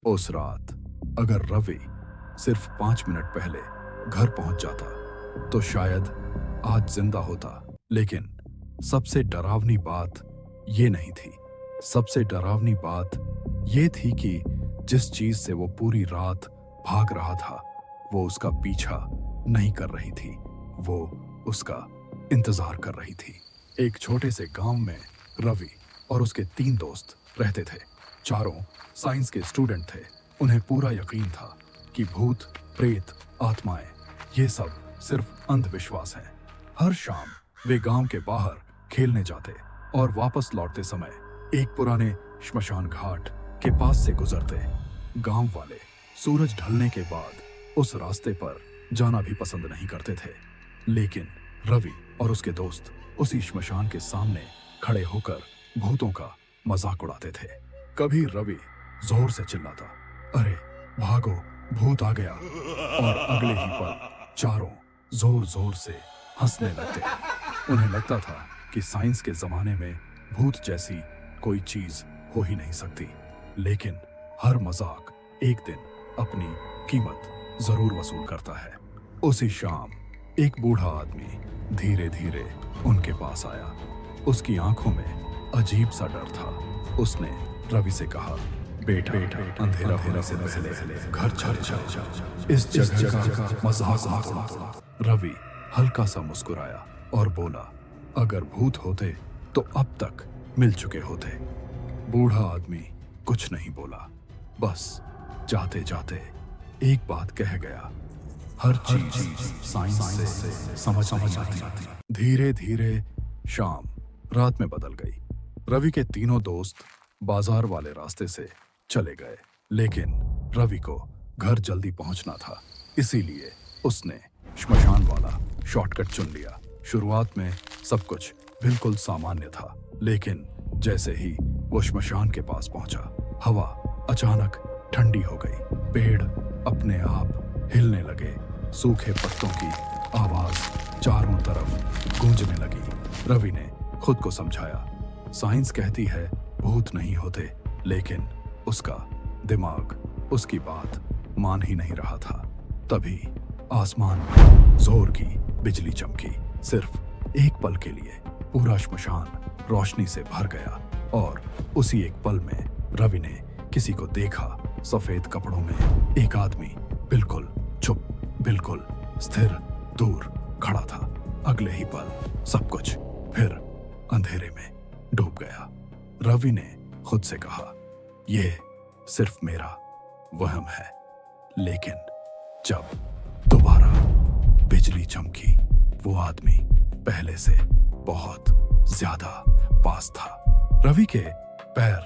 उस रात अगर रवि सिर्फ 5 मिनट पहले घर पहुंच जाता तो शायद आज जिंदा होता। लेकिन सबसे डरावनी बात ये नहीं थी। सबसे डरावनी बात ये थी कि जिस चीज से वो पूरी रात भाग रहा था वो उसका पीछा नहीं कर रही थी, वो उसका इंतजार कर रही थी। एक छोटे से गांव में रवि और उसके 3 दोस्त रहते थे। चारों साइंस के स्टूडेंट थे। उन्हें पूरा यकीन था कि भूत, प्रेत, आत्माएं ये सब सिर्फ अंधविश्वास है। हर शाम वे गांव के बाहर खेलने जाते और वापस लौटते समय एक पुराने श्मशान घाट के पास से गुजरते। गांव वाले सूरज ढलने के बाद उस रास्ते पर जाना भी पसंद नहीं करते थे, लेकिन रवि और उसके दोस्त उसी श्मशान के सामने खड़े होकर भूतों का मजाक उड़ाते थे। कभी रवि जोर से चिल्लाता, अरे भागो, भूत आ गया, और अगले ही पल चारों जोर जोर से हंसने लगते। उन्हें लगता था कि साइंस के जमाने में भूत जैसी कोई चीज हो ही नहीं सकती। लेकिन हर मजाक एक दिन अपनी कीमत जरूर वसूल करता है। उसी शाम एक बूढ़ा आदमी धीरे धीरे उनके पास आया। उसकी आंखों में अजीब सा डर था। उसने रवि से कहा, बेटा अंधेरा होने से पहले घर चल जा, इस जगह का मजाक मत उड़ा। रवि हल्का सा मुस्कुराया और बोला, अगर भूत होते तो अब तक मिल चुके होते। बूढ़ा आदमी कुछ नहीं बोला, बस जाते जाते एक बात कह गया, हर चीज साइंस से समझ नहीं आती। धीरे धीरे शाम रात में बदल गई। रवि के तीनों दोस्त बाजार वाले रास्ते से चले गए, लेकिन रवि को घर जल्दी पहुंचना था, इसीलिए उसने श्मशान वाला शॉर्टकट चुन लिया। शुरुआत में सब कुछ बिल्कुल सामान्य था, लेकिन जैसे ही वो श्मशान के पास पहुंचा, हवा अचानक ठंडी हो गई। पेड़ अपने आप हिलने लगे। सूखे पत्तों की आवाज चारों तरफ गूंजने लगी। रवि ने खुद को समझाया, साइंस कहती है भूत नहीं होते, लेकिन उसका दिमाग उसकी बात मान ही नहीं रहा था। तभी आसमान में जोर की बिजली चमकी। सिर्फ एक पल के लिए पूरा श्मशान रोशनी से भर गया और उसी एक पल में रवि ने किसी को देखा। सफेद कपड़ों में एक आदमी बिल्कुल चुप, बिल्कुल स्थिर दूर खड़ा था। अगले ही पल सब कुछ फिर अंधेरे में डूब गया। रवि ने खुद से कहा, यह सिर्फ मेरा वहम है। लेकिन जब दोबारा बिजली चमकी, वो आदमी पहले से बहुत ज्यादा पास था। रवि के पैर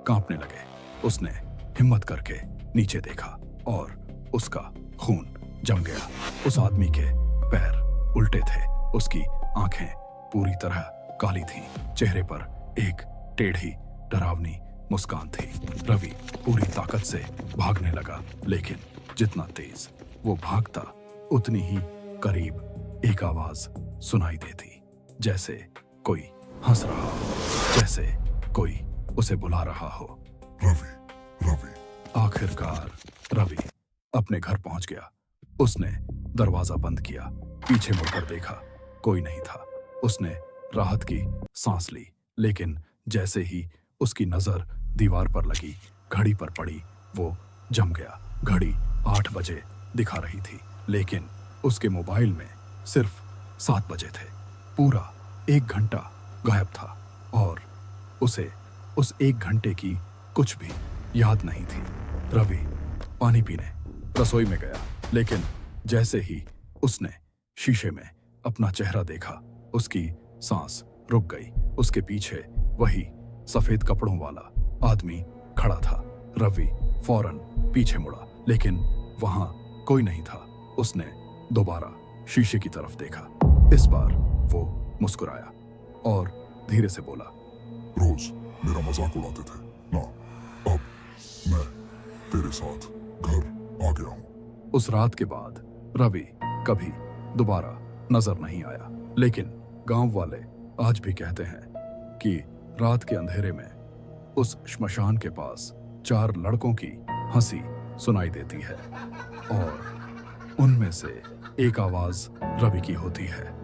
कांपने लगे। उसने हिम्मत करके नीचे देखा और उसका खून जम गया। उस आदमी के पैर उल्टे थे, उसकी आंखें पूरी तरह काली थीं, चेहरे पर एक टेढ़ी डरावनी मुस्कान थी। रवि पूरी ताकत से भागने लगा, लेकिन जितना तेज वो भागता उतनी ही करीब एक आवाज सुनाई देती, जैसे कोई हंस रहा हो, जैसे कोई उसे बुला रहा हो। रवि, रवि। आखिरकार रवि अपने घर पहुंच गया। उसने दरवाजा बंद किया, पीछे मुड़कर देखा, कोई नहीं था। उसने राहत की सांस ली, लेकिन जैसे ही उसकी नजर दीवार पर लगी, घड़ी पर पड़ी, वो जम गया। घड़ी 8 बजे दिखा रही थी, लेकिन उसके मोबाइल में सिर्फ 7 बजे थे। पूरा 1 घंटा गायब था और उसे उस 1 घंटे की कुछ भी याद नहीं थी। रवि पानी पीने रसोई में गया, लेकिन जैसे ही उसने शीशे में अपना चेहरा देखा, उसकी सांस रुक गई। उसके पीछे वही सफेद कपड़ों वाला आदमी खड़ा था। रवि फौरन पीछे मुड़ा, लेकिन वहां कोई नहीं था। उसने दोबारा शीशे की तरफ देखा। इस बार वो मुस्कुराया और धीरे से बोला, रोज मेरा मजाक उड़ाते थे ना, अब मैं तेरे साथ घर आ गया हूँ। उस रात के बाद रवि कभी दोबारा नजर नहीं आया, लेकिन गांव वाले आज भी कहते हैं कि रात के अंधेरे में उस श्मशान के पास 4 लड़कों की हंसी सुनाई देती है और उनमें से एक आवाज रवि की होती है।